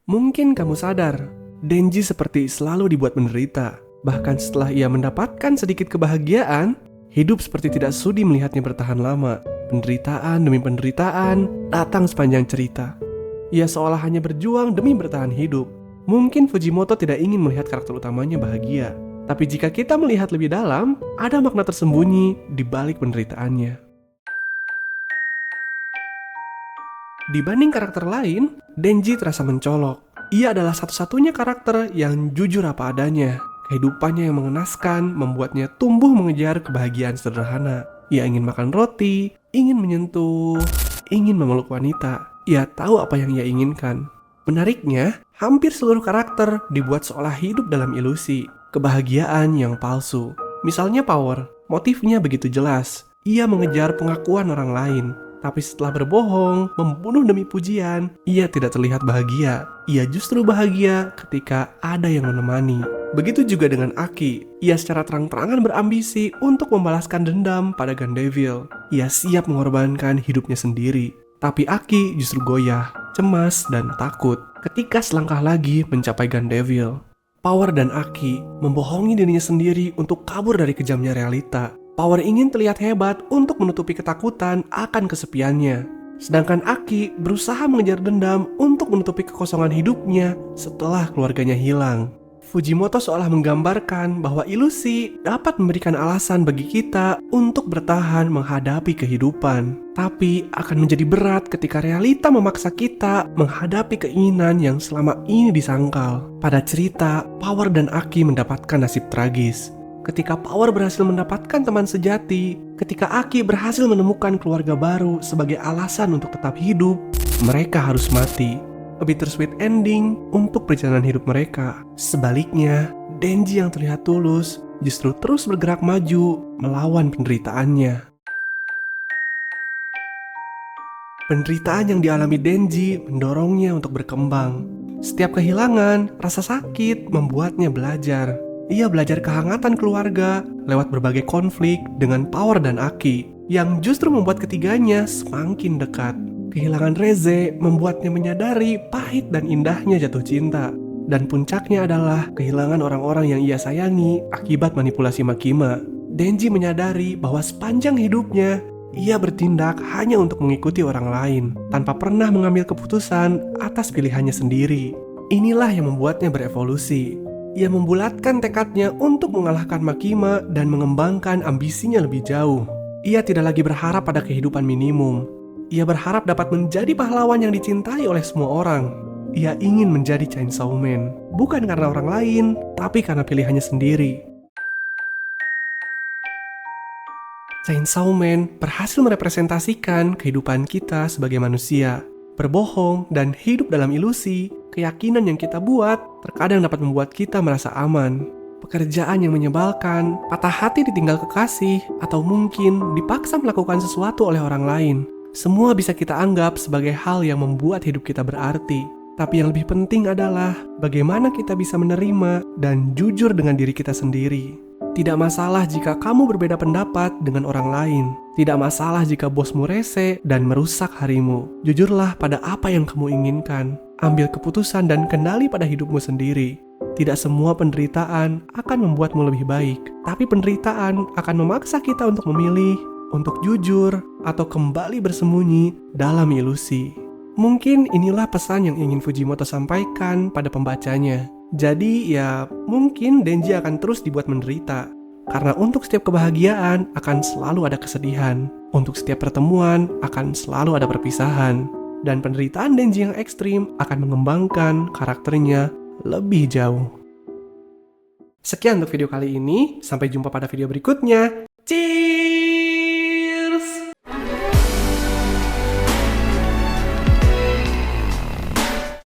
Mungkin kamu sadar, Denji seperti selalu dibuat menderita. Bahkan setelah ia mendapatkan sedikit kebahagiaan, hidup seperti tidak sudi melihatnya bertahan lama. Penderitaan demi penderitaan datang sepanjang cerita. Ia seolah hanya berjuang demi bertahan hidup. Mungkin Fujimoto tidak ingin melihat karakter utamanya bahagia. Tapi jika kita melihat lebih dalam, ada makna tersembunyi di balik penderitaannya. Dibanding karakter lain, Denji terasa mencolok. Ia adalah satu-satunya karakter yang jujur apa adanya. Kehidupannya yang mengenaskan membuatnya tumbuh mengejar kebahagiaan sederhana. Ia ingin makan roti, ingin menyentuh, ingin memeluk wanita. Ia tahu apa yang ia inginkan. Menariknya, hampir seluruh karakter dibuat seolah hidup dalam ilusi, kebahagiaan yang palsu. Misalnya Power, motifnya begitu jelas. Ia mengejar pengakuan orang lain. Tapi setelah berbohong, membunuh demi pujian, ia tidak terlihat bahagia. Ia justru bahagia ketika ada yang menemani. Begitu juga dengan Aki. Ia secara terang-terangan berambisi untuk membalaskan dendam pada Gandeville. Ia siap mengorbankan hidupnya sendiri. Tapi Aki justru goyah, cemas, dan takut ketika selangkah lagi mencapai Gandeville. Power dan Aki membohongi dirinya sendiri untuk kabur dari kejamnya realita. Power ingin terlihat hebat untuk menutupi ketakutan akan kesepiannya. Sedangkan Aki berusaha mengejar dendam untuk menutupi kekosongan hidupnya setelah keluarganya hilang. Fujimoto seolah menggambarkan bahwa ilusi dapat memberikan alasan bagi kita untuk bertahan menghadapi kehidupan. Tapi akan menjadi berat ketika realita memaksa kita menghadapi keinginan yang selama ini disangkal. Pada cerita, Power dan Aki mendapatkan nasib tragis. Ketika Power berhasil mendapatkan teman sejati, ketika Aki berhasil menemukan keluarga baru sebagai alasan untuk tetap hidup, mereka harus mati. A bittersweet ending untuk perjalanan hidup mereka. Sebaliknya, Denji yang terlihat tulus justru terus bergerak maju melawan penderitaannya. Penderitaan yang dialami Denji mendorongnya untuk berkembang. Setiap kehilangan, rasa sakit membuatnya belajar. Ia belajar kehangatan keluarga lewat berbagai konflik dengan Power dan Aki, yang justru membuat ketiganya semakin dekat. Kehilangan Reze membuatnya menyadari pahit dan indahnya jatuh cinta. Dan puncaknya adalah kehilangan orang-orang yang ia sayangi akibat manipulasi Makima. Denji menyadari bahwa sepanjang hidupnya, ia bertindak hanya untuk mengikuti orang lain, tanpa pernah mengambil keputusan atas pilihannya sendiri. Inilah yang membuatnya berevolusi. Ia membulatkan tekadnya untuk mengalahkan Makima dan mengembangkan ambisinya lebih jauh. Ia tidak lagi berharap pada kehidupan minimum. Ia berharap dapat menjadi pahlawan yang dicintai oleh semua orang. Ia ingin menjadi Chainsaw Man, bukan karena orang lain, tapi karena pilihannya sendiri. Chainsaw Man berhasil merepresentasikan kehidupan kita sebagai manusia. Berbohong dan hidup dalam ilusi, keyakinan yang kita buat terkadang dapat membuat kita merasa aman. Pekerjaan yang menyebalkan, patah hati ditinggal kekasih, atau mungkin dipaksa melakukan sesuatu oleh orang lain. Semua bisa kita anggap sebagai hal yang membuat hidup kita berarti. Tapi yang lebih penting adalah bagaimana kita bisa menerima dan jujur dengan diri kita sendiri. Tidak masalah jika kamu berbeda pendapat dengan orang lain. Tidak masalah jika bosmu rese dan merusak harimu. Jujurlah pada apa yang kamu inginkan. Ambil keputusan dan kendali pada hidupmu sendiri. Tidak semua penderitaan akan membuatmu lebih baik. Tapi penderitaan akan memaksa kita untuk memilih, untuk jujur, atau kembali bersembunyi dalam ilusi. Mungkin inilah pesan yang ingin Fujimoto sampaikan pada pembacanya. Jadi ya mungkin Denji akan terus dibuat menderita. Karena untuk setiap kebahagiaan akan selalu ada kesedihan. Untuk setiap pertemuan akan selalu ada perpisahan. Dan penderitaan Denji yang ekstrim akan mengembangkan karakternya lebih jauh. Sekian untuk video kali ini. Sampai jumpa pada video berikutnya. Cheers!